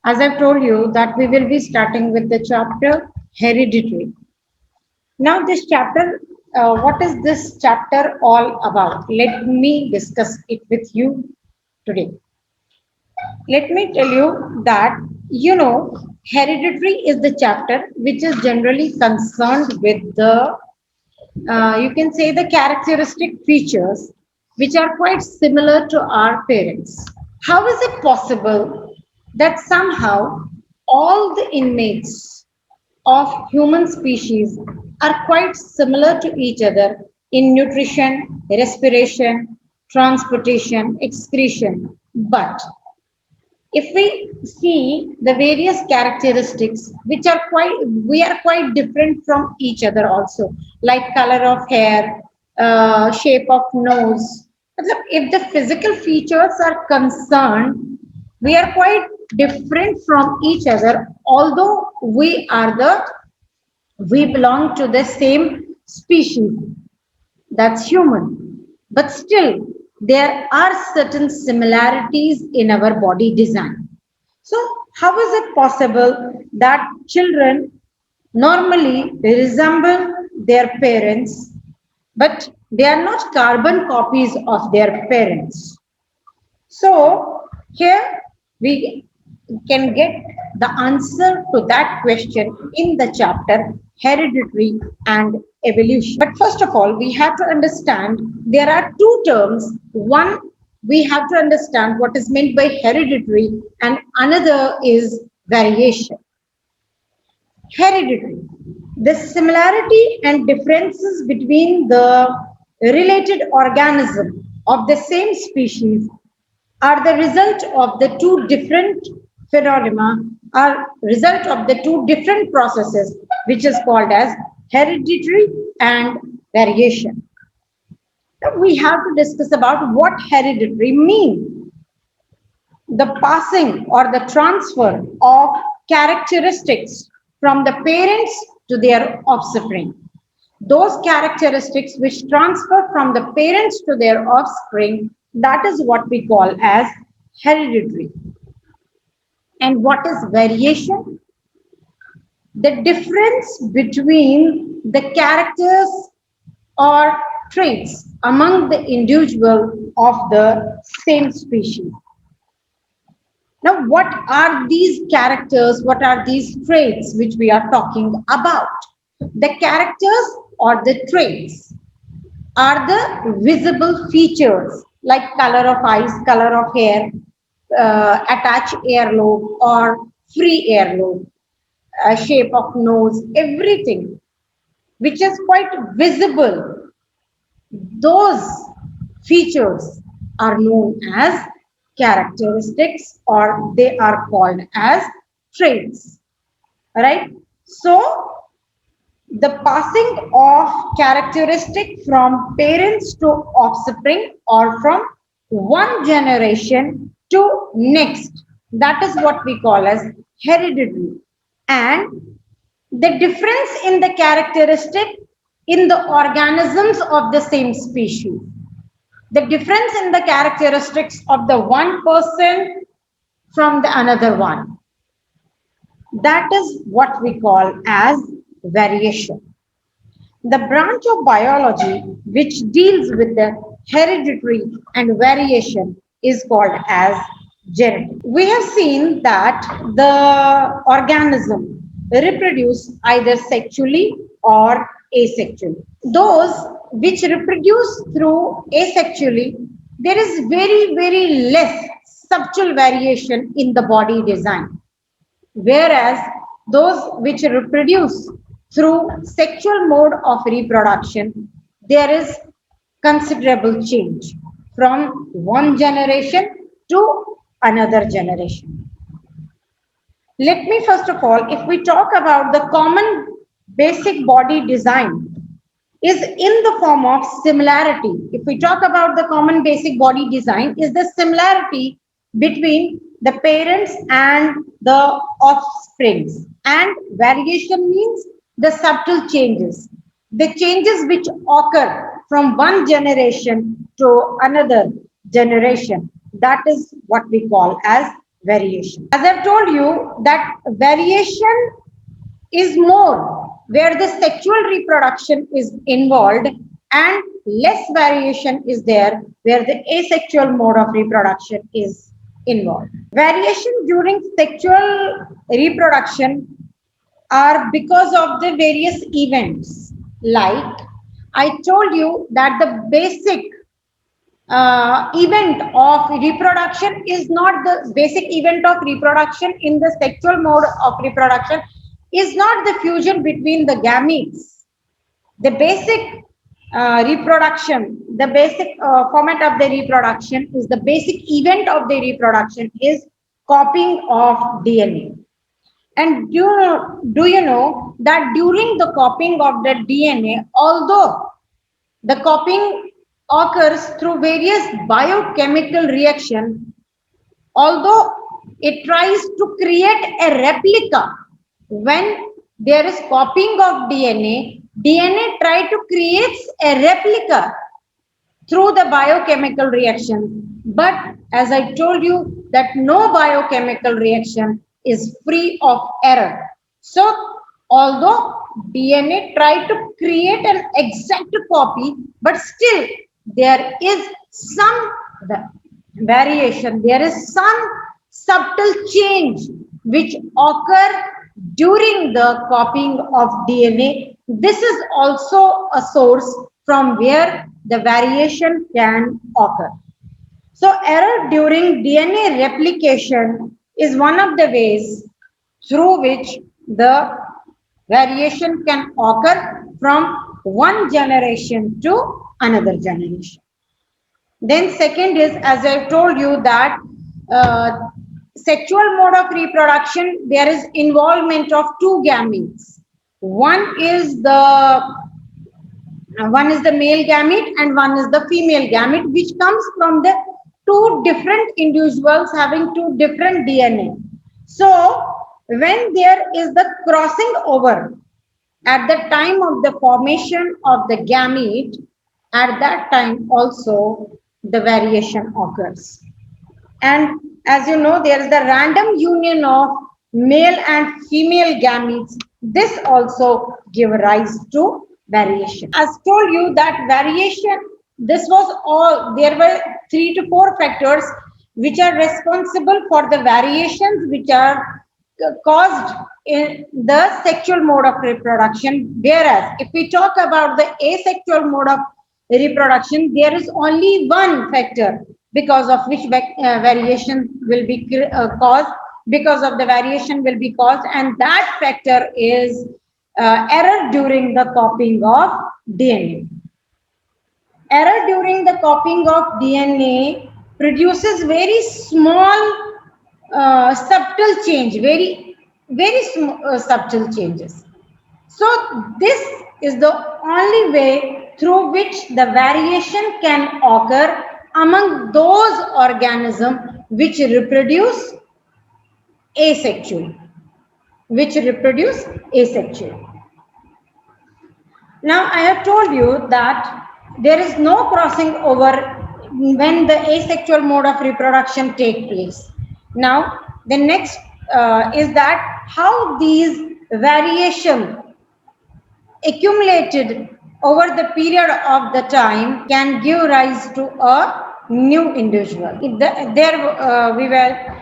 As I've told you that we will be starting with the chapter hereditary. Now this chapter, what is this chapter all about? Let me discuss it with you today. Let me tell you that, hereditary is the chapter which is generally concerned with the, you can say, the characteristic features which are quite similar to our parents. How is it possible that somehow all the inmates of human species are quite similar to each other in nutrition, respiration, transportation, excretion, but if we see the various characteristics which are quite we are quite different from each other also, like color of hair, shape of nose. If the physical features are concerned, we are quite different from each other, although we belong to the same species, that's human. But still, there are certain similarities in our body design. So, how is it possible that children normally resemble their parents, but they are not carbon copies of their parents? So, here we can get the answer to that question in the chapter hereditary and evolution. But first of all, we have to understand there are two terms. One, we have to understand what is meant by hereditary, and another is variation. Hereditary. The similarity and differences between the related organism of the same species are the result of the two different phenomena, are result of the two different processes, which is called as hereditary and variation. Now we have to discuss about what hereditary means. The passing or the transfer of characteristics from the parents to their offspring. Those characteristics which transfer from the parents to their offspring, that is what we call as hereditary. And what is variation? The difference between the characters or traits among the individual of the same species. Now, what are these characters? What are these traits which we are talking about? The characters or the traits are the visible features like color of eyes, color of hair, attached earlobe or free earlobe, shape of nose, everything which is quite visible. Those features are known as characteristics or they are called as traits. Right? So, the passing of characteristic from parents to offspring or from one generation to next, that is what we call as hereditary. And the difference in the characteristic in the organisms of the same species, the difference in the characteristics of the one person from the another one, that is what we call as variation. The branch of biology which deals with the hereditary and variation is called as genetics. We have seen that the organism reproduce either sexually or asexually. Those which reproduce through asexually, there is very, very less subtle variation in the body design, whereas those which reproduce through sexual mode of reproduction, there is considerable change from one generation to another generation. Let me first of all, if we talk about the common basic body design, is in the form of similarity. If we talk about the common basic body design, is the similarity between the parents and the offsprings. And variation means the subtle changes, the changes which occur from one generation to another generation. That is what we call as variation. As I've told you that variation is more where the sexual reproduction is involved and less variation is there where the asexual mode of reproduction is involved. Variation during sexual reproduction are because of the various events. Like I told you that the basic event of reproduction is not the basic event of reproduction in the sexual mode of reproduction is not the fusion between the gametes. The basic reproduction, the basic format of the reproduction is the basic event of the reproduction is copying of DNA. And do you know that during the copying of the DNA, although the copying occurs through various biochemical reaction, although it tries to create a replica when there is copying of DNA try to create a replica through the biochemical reaction. But as I told you that no biochemical reaction is free of error. So although DNA try to create an exact copy, but still there is some variation, there is some subtle change which occur during the copying of DNA. This is also a source from where the variation can occur. So error during DNA replication is one of the ways through which the variation can occur from one generation to another generation. Then second is, as I told you that sexual mode of reproduction, there is involvement of two gametes. One is the male gamete and one is the female gamete, which comes from the two different individuals having two different DNA. So when there is the crossing over at the time of the formation of the gamete, at that time also the variation occurs. And as you know, there is the random union of male and female gametes. This also give rise to variation. As told you that variation, this was all, there were 3 to 4 factors which are responsible for the variations which are caused in the sexual mode of reproduction. Whereas if we talk about the asexual mode of reproduction, there is only one factor because of which variation will be caused, because of the variation will be caused, and that factor is error during the copying of DNA. Error during the copying of DNA produces very small subtle change, very subtle changes. So this is the only way through which the variation can occur among those organisms which reproduce asexually. Now I have told you that there is no crossing over when the asexual mode of reproduction take place. Now the next is that how these variation accumulated over the period of the time can give rise to a new individual. There we were